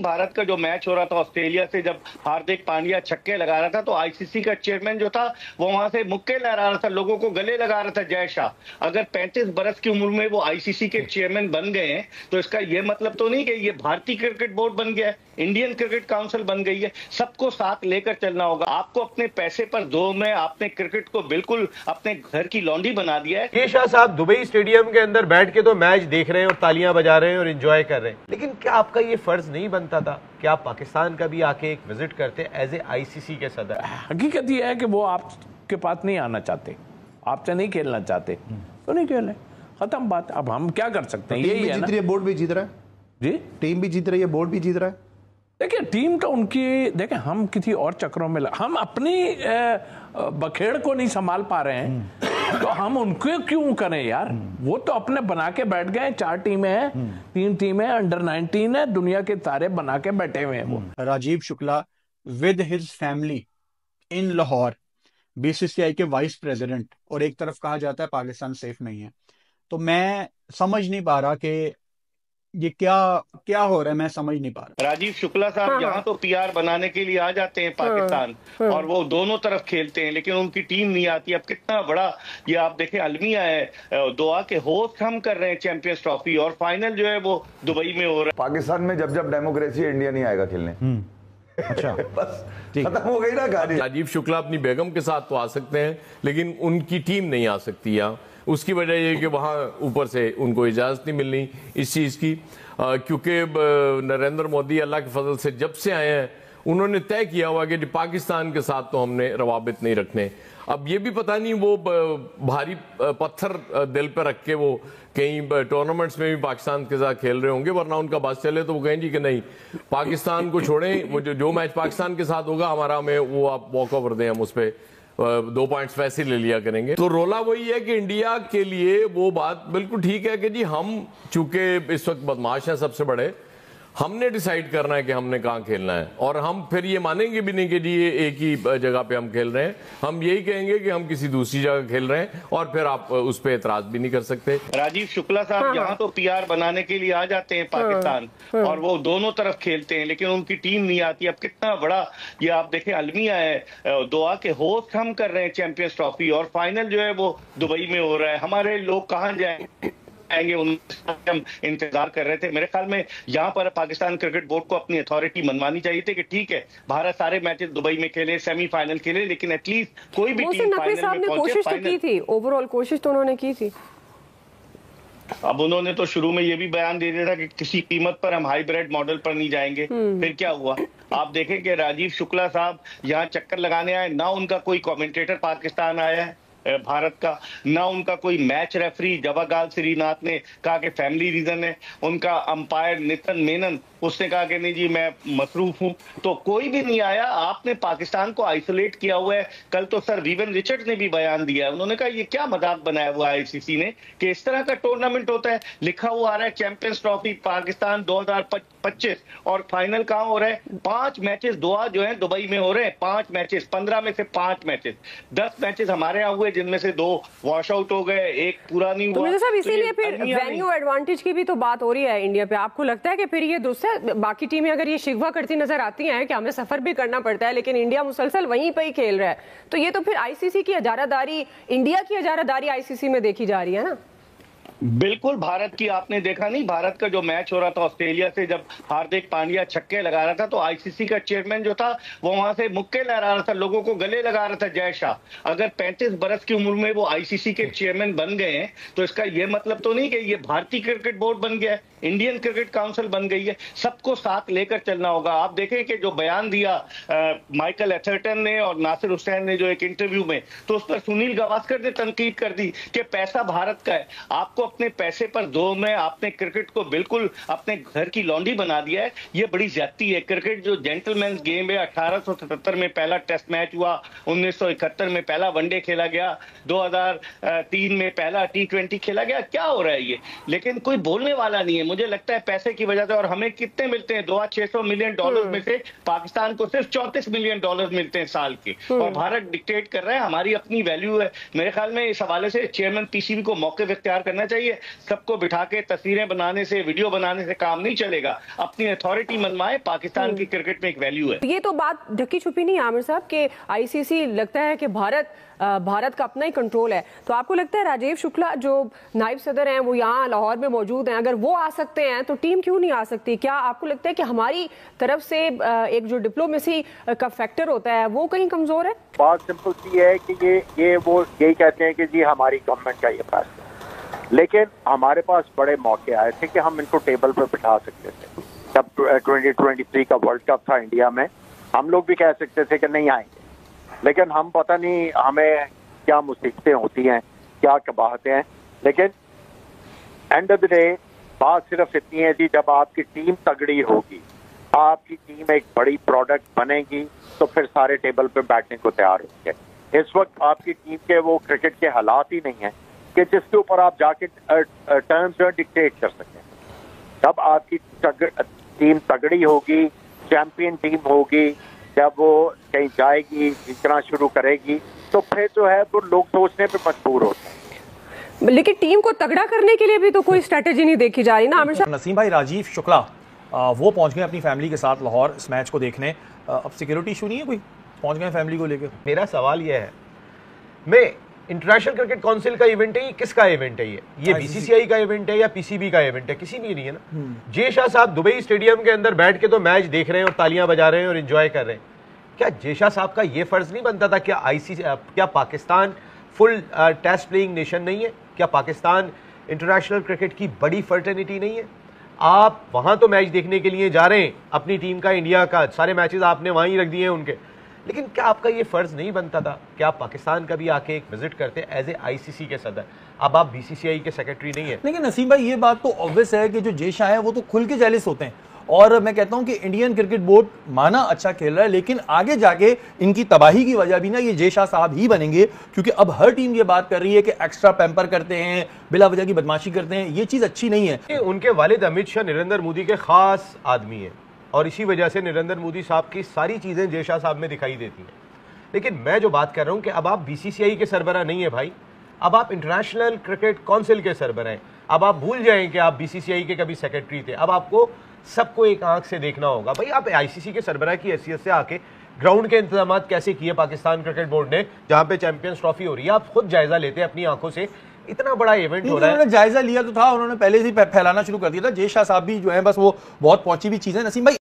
भारत का जो मैच हो रहा था ऑस्ट्रेलिया से, जब हार्दिक पांड्या छक्के लगा रहा था तो आईसीसी का चेयरमैन जो था वो वहां से मुक्के लहरा रहा था, लोगों को गले लगा रहा था जय शाह। अगर 35 बरस की उम्र में वो आईसीसी के चेयरमैन बन गए हैं तो इसका ये मतलब तो नहीं कि ये भारतीय क्रिकेट बोर्ड बन गया है, इंडियन क्रिकेट काउंसिल बन गई है। सबको साथ लेकर चलना होगा। आपको अपने पैसे पर जोर में आपने क्रिकेट को बिल्कुल अपने घर की लौंडी बना दिया है। ये शाह साहब दुबई स्टेडियम के अंदर बैठ के तो मैच देख रहे हैं और तालियां बजा रहे हैं और एंजॉय कर रहे हैं, लेकिन क्या आपका ये फर्ज नहीं बनता था कि आप पाकिस्तान का भी आके एक विजिट करते एज ए आईसीसी के सदर? हकीकत ये है कि वो आपके पास नहीं आना चाहते, आपसे नहीं खेलना चाहते तो नहीं खेले, खत्म बात। अब हम क्या कर सकते हैं? यही है ना, बोर्ड भी जीत रहा है जी, टीम भी जीत रही है, बोर्ड भी जीत रहा है। देखिए टीम का उनकी, देखिए हम किसी और चक्रों में हम अपनी बखेड़ को नहीं संभाल पा रहे हैं तो हम उनको क्यों करें यार? वो तो अपने बना के बैठ गए, 4 टीमें हैं, 3 टीमें अंडर 19 है, दुनिया के तारे बना के बैठे हुए हैं वो। Rajeev Shukla with his family in Lahore, BCCI के वाइस प्रेसिडेंट, और एक तरफ कहा जाता है पाकिस्तान सेफ नहीं है। तो मैं समझ नहीं पा रहा कि ये क्या हो रहा है, मैं समझ नहीं पा रहा। राजीव शुक्ला साहब यहाँ तो पीआर बनाने के लिए आ जाते हैं पाकिस्तान और वो दोनों तरफ खेलते हैं, लेकिन उनकी टीम नहीं आती। अब कितना बड़ा ये आप देखें, अलमिया है, दुआ के होस्ट हम कर रहे हैं चैंपियंस ट्रॉफी, और फाइनल जो है वो दुबई में हो रहा है। पाकिस्तान में जब जब डेमोक्रेसी है इंडिया नहीं आएगा खेलने। अच्छा बस खत्म हो गई ना कहानी। राजीव शुक्ला अपनी बेगम के साथ तो आ सकते हैं लेकिन उनकी टीम नहीं आ सकती यहाँ। उसकी वजह यह कि वहाँ ऊपर से उनको इजाज़त नहीं मिलनी इस चीज़ की, क्योंकि नरेंद्र मोदी अल्लाह के फजल से जब से आए हैं उन्होंने तय किया हुआ कि पाकिस्तान के साथ तो हमने रवाबित नहीं रखने। अब ये भी पता नहीं वो भारी पत्थर दिल पर रख के वो कहीं टूर्नामेंट्स में भी पाकिस्तान के साथ खेल रहे होंगे, वरना उनका बस चले तो वो कहें जी कि नहीं पाकिस्तान को छोड़ें, वो जो मैच पाकिस्तान के साथ होगा हमारा में वो आप वॉक ओवर दें, हम उस पर 2 पॉइंट्स वैसे ले लिया करेंगे। तो रोला वही है कि इंडिया के लिए वो बात बिल्कुल ठीक है कि जी हम चूंकि इस वक्त बदमाश हैं सबसे बड़े, हमने डिसाइड करना है कि हमने कहाँ खेलना है, और हम फिर ये मानेंगे भी नहीं कि जी ये एक ही जगह पे हम खेल रहे हैं। हम यही कहेंगे कि हम किसी दूसरी जगह खेल रहे हैं और फिर आप उस पर एतराज भी नहीं कर सकते। राजीव शुक्ला साहब यहाँ तो पीआर बनाने के लिए आ जाते हैं पाकिस्तान और वो दोनों तरफ खेलते हैं, लेकिन उनकी टीम नहीं आती। अब कितना बड़ा ये आप देखें, अलमिया है, दुआ के होस्ट हम कर रहे हैं चैंपियंस ट्रॉफी, और फाइनल जो है वो दुबई में हो रहा है। हमारे लोग कहाँ जाएंगे? हम इंतजार कर रहे थे। मेरे ख्याल में यहाँ पर पाकिस्तान क्रिकेट बोर्ड को अपनी अथॉरिटी मनवानी चाहिए थी कि ठीक है भारत सारे मैचेस दुबई में खेले, सेमीफाइनल खेले, लेकिन एटलीस्ट कोई भी टीम फाइनल में पहुंचे। कोशिश तो की थी, ओवरऑल कोशिश तो उन्होंने की थी। अब उन्होंने तो शुरू में ये भी बयान दे दिया था कि किसी कीमत पर हम हाइब्रिड मॉडल पर नहीं जाएंगे। फिर क्या हुआ? आप देखें कि राजीव शुक्ला साहब यहाँ चक्कर लगाने आए, ना उनका कोई कमेंटेटर पाकिस्तान आया है भारत का, ना उनका कोई मैच रेफरी जवागाल श्रीनाथ ने कहा कि फैमिली रीजन है, उनका अंपायर नितिन मेनन उसने कहा कि नहीं जी मैं मसरूफ हूं, तो कोई भी नहीं आया। आपने पाकिस्तान को आइसोलेट किया हुआ है। कल तो सर विविन रिचर्ड ने भी बयान दिया है, उन्होंने कहा ये क्या मजाक बनाया हुआ है आईसीसी ने कि इस तरह का टूर्नामेंट होता है। लिखा हुआ आ रहा है चैंपियंस ट्रॉफी पाकिस्तान 2025 और फाइनल कहां हो रहा है? 5 मैचेस दुआ जो है दुबई में हो रहे हैं, 5 मैचेस, 15 में से 5 मैचेस, 10 मैचेस हमारे यहाँ हुए जिनमें से 2 वॉश आउट हो गए, 1 पूरा नहीं हुआ। तो साहब इसीलिए फिर वेन्यू एडवांटेज की भी तो बात हो रही है इंडिया पे। आपको लगता है कि फिर ये दूसरे बाकी टीमें अगर ये शिकवा करती नजर आती हैं कि हमें सफर भी करना पड़ता है लेकिन इंडिया मुसलसल वहीं पे ही खेल रहा है, तो ये तो फिर आईसीसी की इजारादारी, इंडिया की इजारादारी आईसीसी में देखी जा रही है ना? बिल्कुल। भारत की आपने देखा नहीं, भारत का जो मैच हो रहा था ऑस्ट्रेलिया से, जब हार्दिक पांड्या छक्के लगा रहा था तो आईसीसी का चेयरमैन जो था वो वहां से मुक्के लहरा रहा था, लोगों को गले लगा रहा था जय शाह। अगर 35 बरस की उम्र में वो आईसीसी के चेयरमैन बन गए हैं तो इसका ये मतलब तो नहीं कि ये भारतीय क्रिकेट बोर्ड बन गया है, इंडियन क्रिकेट काउंसिल बन गई है। सबको साथ लेकर चलना होगा। आप देखें कि जो बयान दिया माइकल एथरटन ने और नासिर हुसैन ने जो एक इंटरव्यू में, तो उस पर सुनील गावस्कर ने तनकीद कर दी कि पैसा भारत का है, आपको अपने पैसे पर जोर में आपने क्रिकेट को बिल्कुल अपने घर की लौंडी बना दिया है। ये बड़ी ज्यादती है। क्रिकेट जो जेंटलमैन गेम है, 1877 में पहला टेस्ट मैच हुआ, 1971 में पहला वनडे खेला गया, 2003 में पहला T20 खेला गया। क्या हो रहा है ये? लेकिन कोई बोलने वाला नहीं है। मुझे लगता है पैसे की वजह से। और हमें कितने मिलते हैं? $2,600 मिलियन में से पाकिस्तान को सिर्फ $34 मिलियन मिलते हैं साल के। और भारत डिक्टेट कर रहा है, हमारी अपनी वैल्यू है। मेरे ख्याल में इस हवाले से चेयरमैन पीसीबी को मौके इख्तियार करना चाहिए। सबको बिठा के तस्वीरें बनाने से, वीडियो बनाने से काम नहीं चलेगा। अपनी अथॉरिटी मनवाए, पाकिस्तान की क्रिकेट में एक वैल्यू है। ये तो बात ढकी छुपी नहीं आमिर साहब कि आईसीसी लगता है कि भारत का अपना ही कंट्रोल है। तो आपको लगता है राजीव शुक्ला जो नायब सदर हैं वो यहाँ लाहौर में मौजूद हैं, अगर वो आ सकते हैं तो टीम क्यों नहीं आ सकती? क्या आपको लगता है कि हमारी तरफ से एक जो डिप्लोमेसी का फैक्टर होता है वो कहीं कमजोर है? बात सिंपल सी है कि ये वो यही कहते हैं कि जी हमारी गवर्नमेंट का ये फैसला, लेकिन हमारे पास बड़े मौके आए थे कि हम इनको टेबल पर बिठा सकते थे। जब 2023 का वर्ल्ड कप था इंडिया में, हम लोग भी कह सकते थे कि नहीं आएंगे, लेकिन हम पता नहीं हमें क्या मुसीबतें होती हैं, क्या कबाहतें हैं। लेकिन एंड ऑफ द डे बात सिर्फ इतनी है जी, जब आपकी टीम तगड़ी होगी, आपकी टीम एक बड़ी प्रोडक्ट बनेगी, तो फिर सारे टेबल पे बैठने को तैयार होंगे। इस वक्त आपकी टीम के वो क्रिकेट के हालात ही नहीं है कि जिसके ऊपर आप जाके टर्म्स डिक्टेट कर सकें। जब आपकी टीम तगड़ी होगी, चैंपियन टीम होगी, जब वो कहीं जाएगी, जीतना शुरू करेगी, तो फिर जो है वो लोग सोचने पे मजबूर होते हैं। लेकिन टीम को तगड़ा करने के लिए भी तो कोई स्ट्रेटेजी नहीं देखी जा रही ना आमिर साहब। नसीम भाई, राजीव शुक्ला वो पहुंच गए अपनी फैमिली के साथ लाहौर इस मैच को देखने। अब सिक्योरिटी इशू नहीं है कोई? पहुंच गए फैमिली को लेकर। मेरा सवाल यह है, मैं इंटरनेशनल क्रिकेट काउंसिल का इवेंट है, ये किसका इवेंट है? ये बीसीसीआई का इवेंट है या पीसीबी का इवेंट है? किसी भी नहीं है ना। जे शाह साहब दुबई स्टेडियम के अंदर बैठ के तो मैच देख रहे हैं और तालियां बजा रहे हैं और एंजॉय कर रहे हैं। क्या जे शाह साहब का ये फर्ज नहीं बनता था? क्या Pakistan full test playing nation नहीं है? क्या पाकिस्तान इंटरनेशनल क्रिकेट की बड़ी फर्टर्निटी नहीं है? आप वहां तो मैच देखने के लिए जा रहे हैं, अपनी टीम का, इंडिया का, सारे मैचेस आपने वहीं रख दिए हैं उनके, लेकिन क्या आपका ये फर्ज नहीं बनता था कि आप पाकिस्तान का भी आके एक विजिट करते एज ए आईसीसी के सदर? अब आप बीसीसीआई के सेक्रेटरी नहीं है। लेकिन नसीम भाई, ये बात तो ऑब्वियस है कि जो जे शाह है वो तो खुल के जेलिस होते हैं। और मैं कहता हूं कि इंडियन क्रिकेट बोर्ड माना अच्छा खेल रहा है, लेकिन आगे जाके इनकी तबाही की वजह भी ना ये जे शाह साहब ही बनेंगे, क्योंकि अब हर टीम ये बात कर रही है कि एक्स्ट्रा पैम्पर करते हैं, बिला वजह की बदमाशी करते हैं। ये चीज अच्छी नहीं है। उनके वालिद अमित शाह नरेंद्र मोदी के खास आदमी है और इसी वजह से नरेंद्र मोदी साहब की सारी चीजें जे शाह साहब में दिखाई देती हैं। लेकिन मैं जो बात कर रहा हूं कि अब आप बीसीसीआई के सरबराह नहीं है भाई, अब आप इंटरनेशनल क्रिकेट काउंसिल के सरबराह हैं। अब आप भूल जाएं कि आप बीसीसीआई के कभी सेक्रेटरी थे। अब आपको सबको एक आंख से देखना होगा भाई। आप आईसीसी के सरबराह की हैसियत से आके ग्राउंड के इंतजाम कैसे किए पाकिस्तान क्रिकेट बोर्ड ने, जहां पे चैंपियंस ट्रॉफी हो रही है, आप खुद जायजा लेते हैं अपनी आंखों से। इतना बड़ा इवेंट हो रहा है। उन्होंने जायजा लिया तो था, उन्होंने पहले से फैलाना शुरू कर दिया था। जे शाह साहब भी जो है बस वो बहुत पहुंची भी चीज है। नसीम भाई